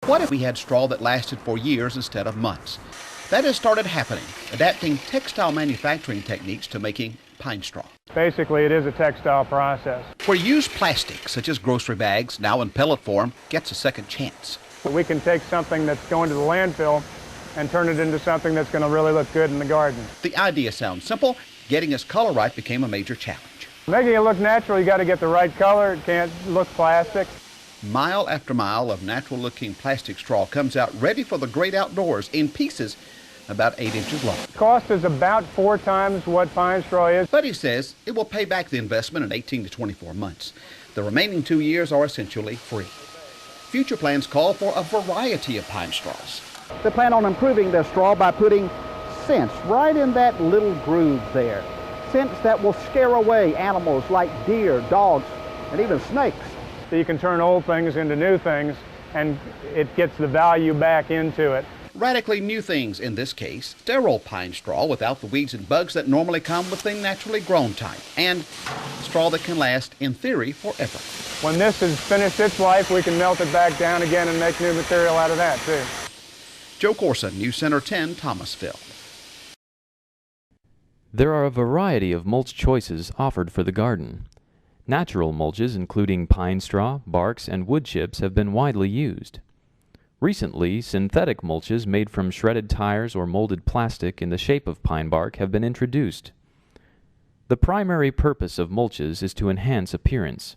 What if we had straw that lasted for years instead of months? That has started happening, adapting textile manufacturing techniques to making pine straw. Basically, it is a textile process. Where used plastic, such as grocery bags, now in pellet form, gets a second chance. But we can take something that's going to the landfill and turn it into something that's going to really look good in the garden. The idea sounds simple. Getting its color right became a major challenge. Making it look natural, you got to get the right color. It can't look plastic. Mile after mile of natural-looking plastic straw comes out ready for the great outdoors in pieces about 8 inches long. Cost is about 4 times what pine straw is. But he says it will pay back the investment in 18 to 24 months. The remaining 2 years are essentially free. Future plans call for a variety of pine straws. They plan on improving their straw by putting scents right in that little groove there. Scents that will scare away animals like deer, dogs, and even snakes. So you can turn old things into new things, and it gets the value back into it. Radically new things in this case, sterile pine straw without the weeds and bugs that normally come with the naturally grown type, and straw that can last, in theory, forever. When this has finished its life, we can melt it back down again and make new material out of that, too. Joe Corson, News Center 10, Thomasville. There are a variety of mulch choices offered for the garden. Natural mulches, including pine straw, barks, and wood chips, have been widely used. Recently, synthetic mulches made from shredded tires or molded plastic in the shape of pine bark have been introduced. The primary purpose of mulches is to enhance appearance.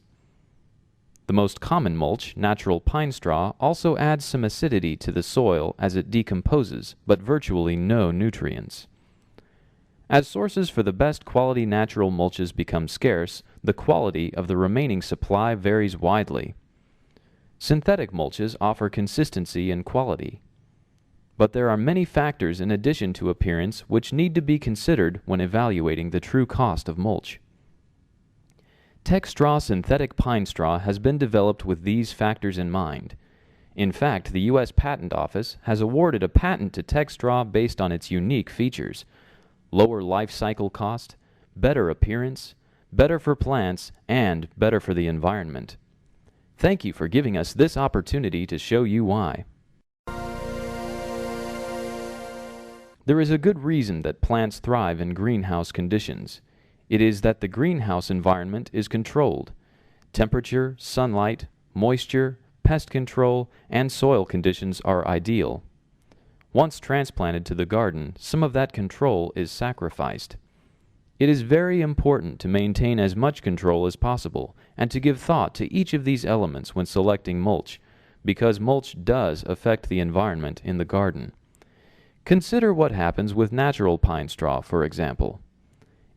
The most common mulch, natural pine straw, also adds some acidity to the soil as it decomposes, but virtually no nutrients. As sources for the best quality natural mulches become scarce, the quality of the remaining supply varies widely. Synthetic mulches offer consistency and quality. But there are many factors in addition to appearance which need to be considered when evaluating the true cost of mulch. Textraw synthetic pine straw has been developed with these factors in mind. In fact, the U.S. Patent Office has awarded a patent to Textraw based on its unique features: lower life cycle cost, better appearance, better for plants, and better for the environment. Thank you for giving us this opportunity to show you why. There is a good reason that plants thrive in greenhouse conditions. It is that the greenhouse environment is controlled. Temperature, sunlight, moisture, pest control, and soil conditions are ideal. Once transplanted to the garden, some of that control is sacrificed. It is very important to maintain as much control as possible and to give thought to each of these elements when selecting mulch, because mulch does affect the environment in the garden. Consider what happens with natural pine straw, for example.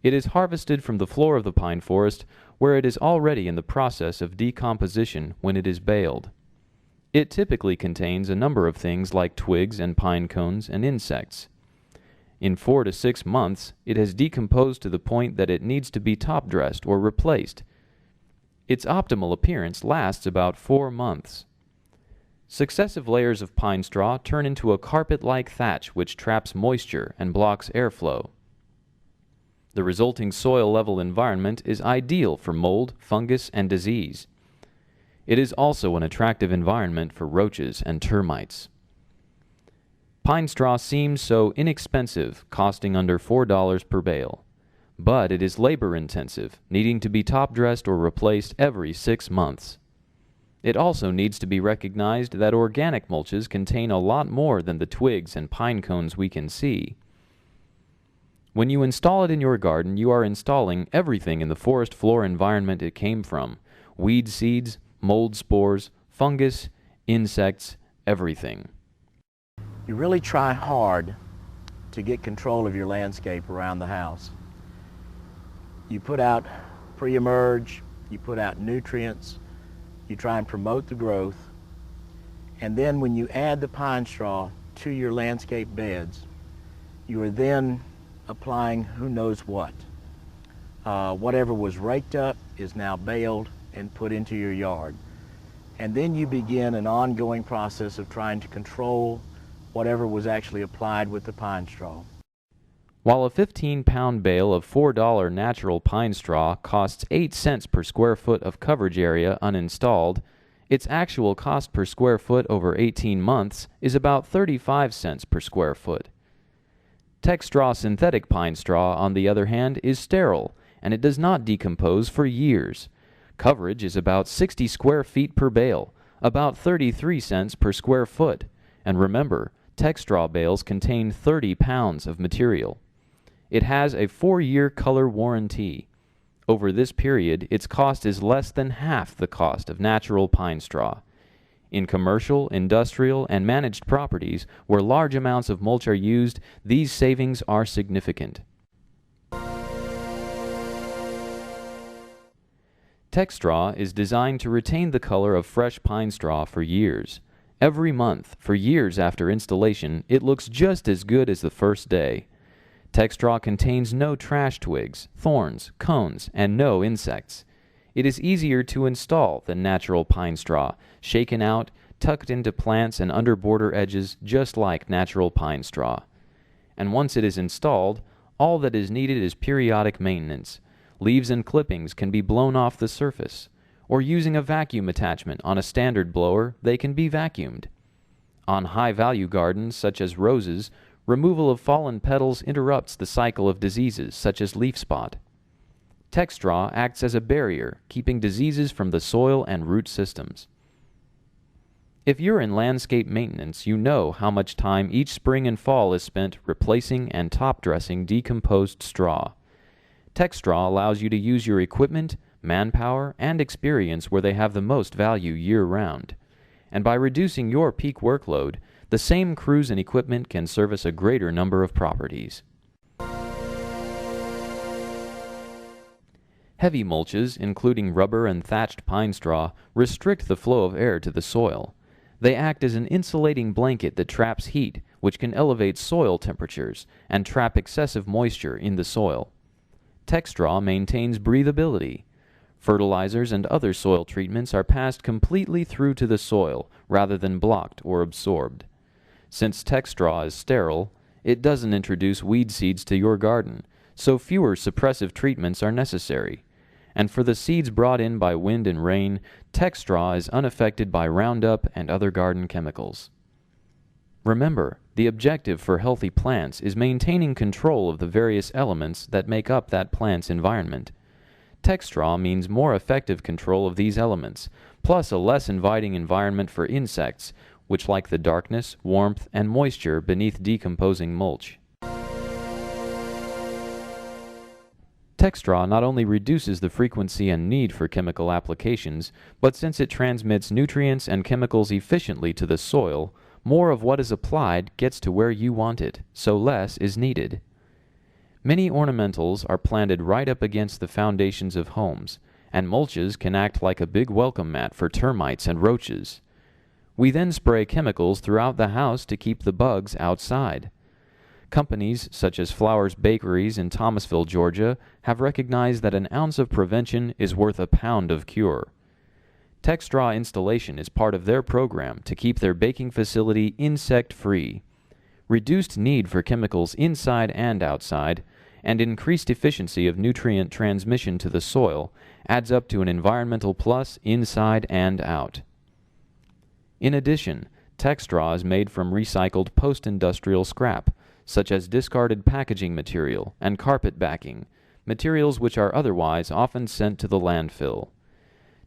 It is harvested from the floor of the pine forest, where it is already in the process of decomposition when it is baled. It typically contains a number of things like twigs and pine cones and insects. In 4 to 6 months, it has decomposed to the point that it needs to be top-dressed or replaced. Its optimal appearance lasts about 4 months. Successive layers of pine straw turn into a carpet-like thatch which traps moisture and blocks airflow. The resulting soil-level environment is ideal for mold, fungus, and disease. It is also an attractive environment for roaches and termites. Pine straw seems so inexpensive, costing under $4 per bale. But it is labor-intensive, needing to be top-dressed or replaced every 6 months. It also needs to be recognized that organic mulches contain a lot more than the twigs and pine cones we can see. When you install it in your garden, you are installing everything in the forest floor environment it came from: weed seeds, mold spores, fungus, insects, everything. You really try hard to get control of your landscape around the house. You put out pre-emerge, you put out nutrients, you try and promote the growth, and then when you add the pine straw to your landscape beds, you are then applying who knows what. Whatever was raked up is now baled and put into your yard. And then you begin an ongoing process of trying to control whatever was actually applied with the pine straw. While a 15-pound bale of $4 natural pine straw costs 8 cents per square foot of coverage area uninstalled, Its actual cost per square foot over 18 months is about 35 cents per square foot. Textraw synthetic pine straw, on the other hand, is sterile, and it does not decompose for years. Coverage is about 60 square feet per bale, about 33 cents per square foot, and remember, Textraw bales contain 30 pounds of material. It has a 4-year color warranty. Over this period, its cost is less than half the cost of natural pine straw. In commercial, industrial, and managed properties where large amounts of mulch are used, these savings are significant. Textraw is designed to retain the color of fresh pine straw for years. Every month, for years after installation, it looks just as good as the first day. Textraw contains no trash twigs, thorns, cones, and no insects. It is easier to install than natural pine straw, shaken out, tucked into plants and under border edges just like natural pine straw. And once it is installed, all that is needed is periodic maintenance. Leaves and clippings can be blown off the surface, or using a vacuum attachment on a standard blower, they can be vacuumed. On high-value gardens such as roses, removal of fallen petals interrupts the cycle of diseases such as leaf spot. Textraw acts as a barrier, keeping diseases from the soil and root systems. If you're in landscape maintenance, you know how much time each spring and fall is spent replacing and top-dressing decomposed straw. Textraw allows you to use your equipment, manpower, and experience where they have the most value year-round. And by reducing your peak workload, the same crews and equipment can service a greater number of properties. Heavy mulches, including rubber and thatched pine straw, restrict the flow of air to the soil. They act as an insulating blanket that traps heat, which can elevate soil temperatures and trap excessive moisture in the soil. Textraw maintains breathability. Fertilizers and other soil treatments are passed completely through to the soil rather than blocked or absorbed. Since Textraw is sterile, it doesn't introduce weed seeds to your garden, so fewer suppressive treatments are necessary. And for the seeds brought in by wind and rain, Textraw is unaffected by Roundup and other garden chemicals. Remember, the objective for healthy plants is maintaining control of the various elements that make up that plant's environment. Textraw means more effective control of these elements, plus a less inviting environment for insects, which like the darkness, warmth, and moisture beneath decomposing mulch. Textraw not only reduces the frequency and need for chemical applications, but since it transmits nutrients and chemicals efficiently to the soil, more of what is applied gets to where you want it, so less is needed. Many ornamentals are planted right up against the foundations of homes, and mulches can act like a big welcome mat for termites and roaches. We then spray chemicals throughout the house to keep the bugs outside. Companies such as Flowers Bakeries in Thomasville, Georgia, have recognized that an ounce of prevention is worth a pound of cure. Textraw installation is part of their program to keep their baking facility insect-free. Reduced need for chemicals inside and outside, and increased efficiency of nutrient transmission to the soil adds up to an environmental plus inside and out. In addition, Textraw is made from recycled post-industrial scrap, such as discarded packaging material and carpet backing, materials which are otherwise often sent to the landfill.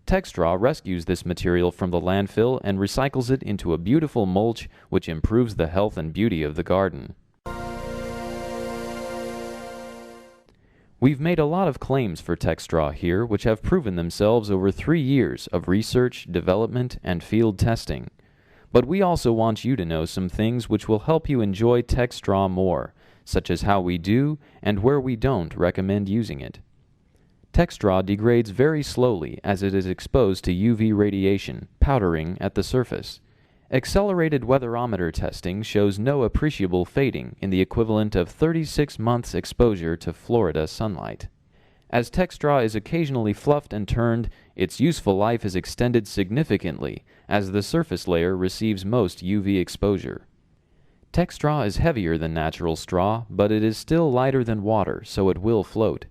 Textraw rescues this material from the landfill and recycles it into a beautiful mulch which improves the health and beauty of the garden. We've made a lot of claims for Textraw here which have proven themselves over 3 years of research, development, and field testing. But we also want you to know some things which will help you enjoy Textraw more, such as how we do and where we don't recommend using it. Textraw degrades very slowly as it is exposed to UV radiation, powdering at the surface. Accelerated weatherometer testing shows no appreciable fading in the equivalent of 36 months exposure to Florida sunlight. As Textraw is occasionally fluffed and turned, its useful life is extended significantly as the surface layer receives most UV exposure. Textraw is heavier than natural straw, but it is still lighter than water, so it will float.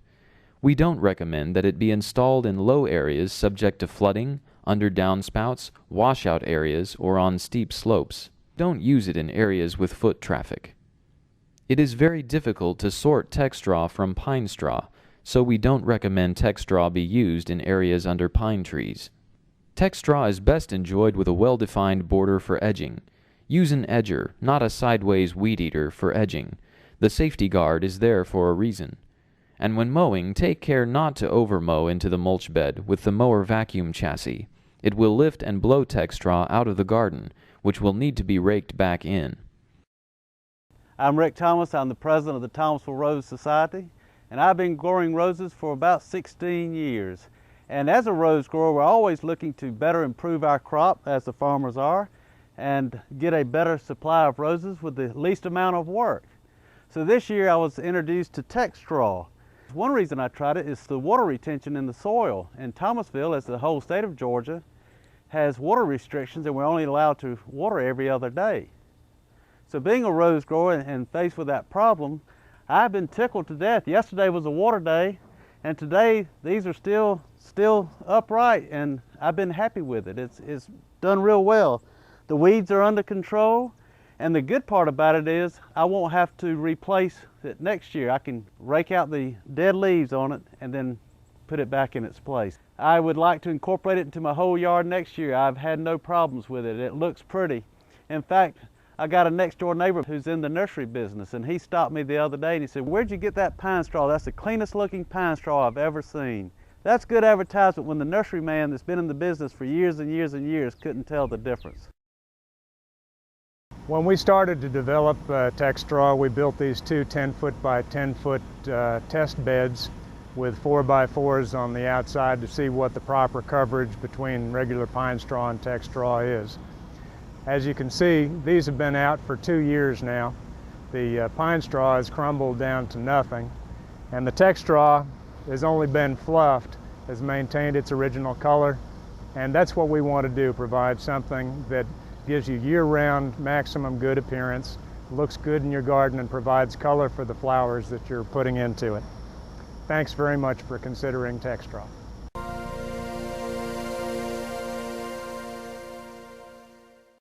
We don't recommend that it be installed in low areas subject to flooding, under downspouts, washout areas, or on steep slopes. Don't use it in areas with foot traffic. It is very difficult to sort Textraw from Pinestraw, so we don't recommend Textraw be used in areas under pine trees. Textraw is best enjoyed with a well-defined border for edging. Use an edger, not a sideways weed eater, for edging. The safety guard is there for a reason. And when mowing, take care not to overmow into the mulch bed with the mower vacuum chassis. It will lift and blow Textraw out of the garden, which will need to be raked back in. I'm Rick Thomas. I'm the president of the Thomasville Rose Society, and I've been growing roses for about 16 years. And as a rose grower, we're always looking to better improve our crop, as the farmers are, and get a better supply of roses with the least amount of work. So this year I was introduced to Textraw. One reason I tried it is the water retention in the soil. And Thomasville, as the whole state of Georgia, has water restrictions and we're only allowed to water every other day. So being a rose grower and faced with that problem, I've been tickled to death. Yesterday was a water day, and today these are still upright, and I've been happy with it. It's done real well. The weeds are under control, and the good part about it is I won't have to replace it next year. I can rake out the dead leaves on it and then put it back in its place. I would like to incorporate it into my whole yard next year. I've had no problems with it. It looks pretty. In fact, I got a next door neighbor who's in the nursery business, and he stopped me the other day and he said, "Where'd you get that pine straw? That's the cleanest looking pine straw I've ever seen." That's good advertisement when the nursery man that's been in the business for years and years and years couldn't tell the difference. When we started to develop Textraw, we built these two 10-foot by 10-foot test beds with 4x4s on the outside to see what the proper coverage between regular pine straw and Textraw is. As you can see, these have been out for 2 years now. The pine straw has crumbled down to nothing, and the Textraw has only been fluffed, has maintained its original color, and that's what we want to do, provide something that gives you year-round maximum good appearance, looks good in your garden, and provides color for the flowers that you're putting into it. Thanks very much for considering Textraw.